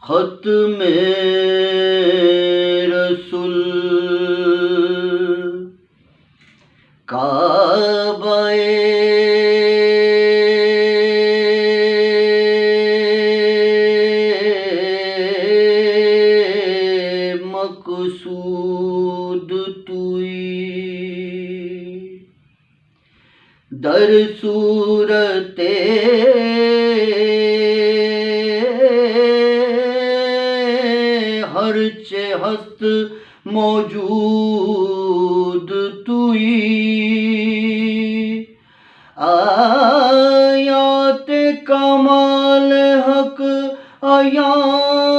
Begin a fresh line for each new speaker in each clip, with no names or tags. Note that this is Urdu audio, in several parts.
ختم رسول کعبہ مقصود توئی در صورت ہرچ ہست موجود توئی آیات کمال حق آیات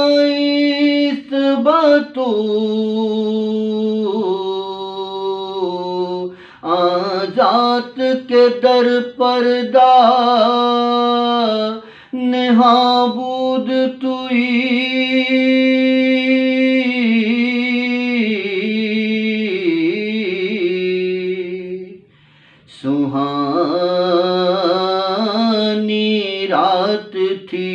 باتو ذات کے در پردہ نہابود توئی سہانی رات تھی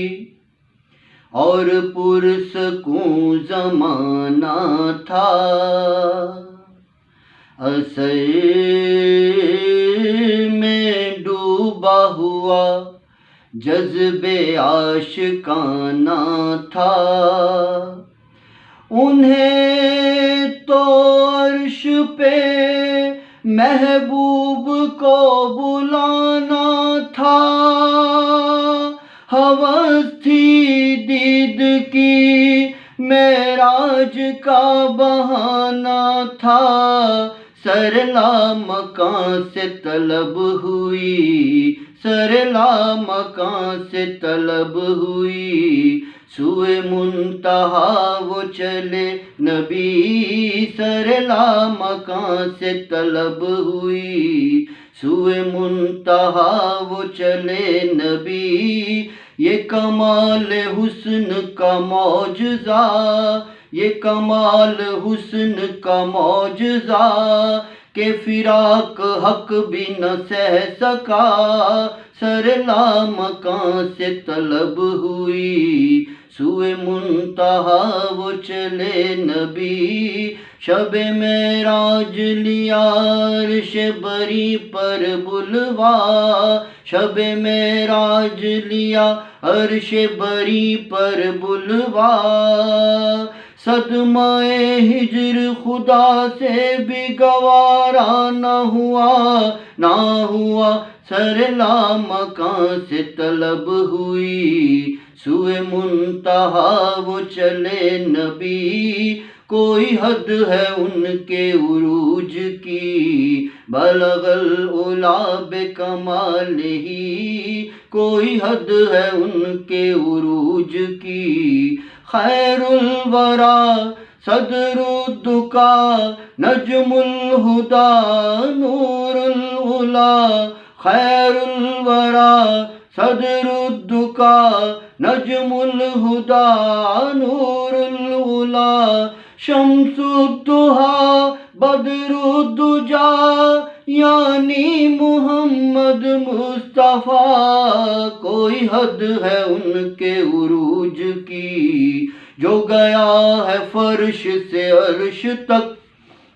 اور پرسکون زمانہ تھا اثر میں ڈوبا ہوا جذب عاشقانہ تھا انہیں تو عرش پہ محبوب کو بلانا تھا ہوس تھی دید کی معراج کا بہانہ تھا سرلا مکان سے طلب ہوئی سرلا مکان سے طلب ہوئی سوئے منتہا وہ چلے نبی سرلا مکان سے طلب ہوئی سوئے منتہا وہ چلے نبی یہ کمال حسن کا معجزہ یہ کمال حسن کا معجزہ کہ فراق حق بھی نہ سہ سکا سرلا مکان سے طلب ہوئی سوئے منتہا وہ چلے نبی شب معراج لیا عرش بری پر بلوا شب معراج لیا عرش بری پر بلوا صدمہ ہجر خدا سے بھی گوارا نہ ہوا سرلا مکان سے طلب ہوئی سوئے منتہا وہ چلے نبی کوئی حد ہے ان کے عروج کی بلغ العلا بکمالہ کوئی حد ہے ان کے عروج کی خیر الورا صدر الدکا نجم الہدا نور العلا خیر الورا صدر الدکا نجم الہدا نور العلا شمس الضحا بدر الدجا یعنی محمد مصطفیٰ کوئی حد ہے ان کے عروج کی جو گیا ہے فرش سے عرش تک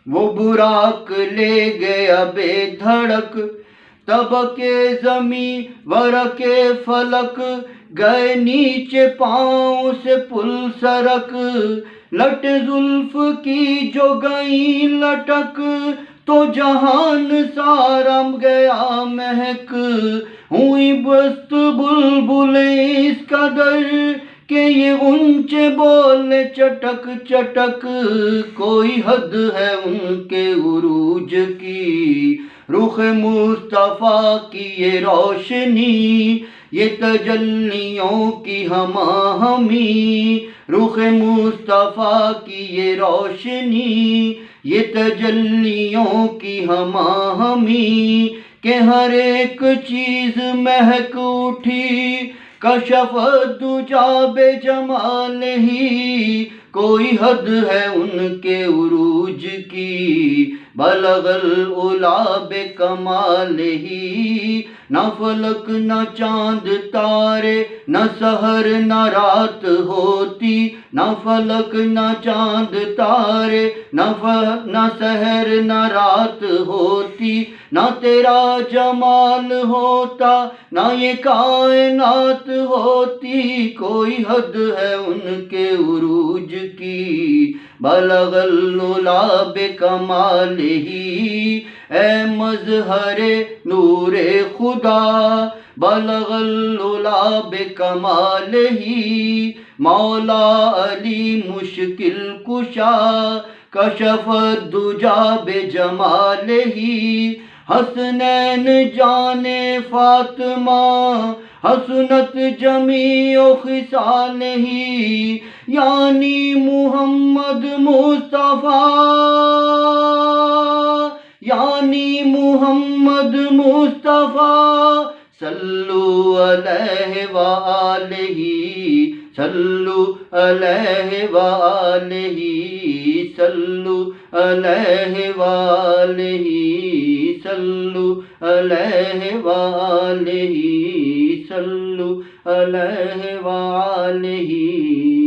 وہ براق لے گیا بے دھڑک طبق زمیں ورق فلک گئے نیچے پاؤں سے پل سرک لٹ زلف کی جو گئیں لٹک تو جہان سارا گیا مہک ہوئی بست بلبلیں اس قدر کہ یہ غنچے بولے چٹک چٹک کوئی حد ہے ان کے عروج کی رخ مصطفیٰ کی یہ روشنی یہ تجلیوں کی ہماہمی رخ مصطفیٰ کی یہ روشنی یہ تجلیوں کی ہماہمی کہ ہر ایک چیز مہک اٹھی کشف الدجا بجمالہ کوئی حد ہے ان کے عروج کی، بلغ العلا بکمالہ، نہ فلک نہ چاند تارے، نہ سحر نہ رات ہوتی، نہ فلک نہ چاند تارے، نہ سحر نہ رات ہوتی، نہ تیرا جمال ہوتا، نہ یہ کائنات ہوتی، کوئی حد ہے ان کے عروج کی، بلغ العلا بکمالہ، اے مظہر نور خدا، بلغ العلا بکمالہ، مولا علی مشکل کشا، کشف الدجا بجمالہ، حسنین جان فاطمہ، حسنت جمیع خصالہ، یعنی محمد مصطفیٰ، یعنی محمد مصطفیٰ، صلو علیہ وآلہ، صلو علیہ وآلہ، صلو علیہ وآلہ، صلو علیہ وآلہ، صلو علیہ وآلہ۔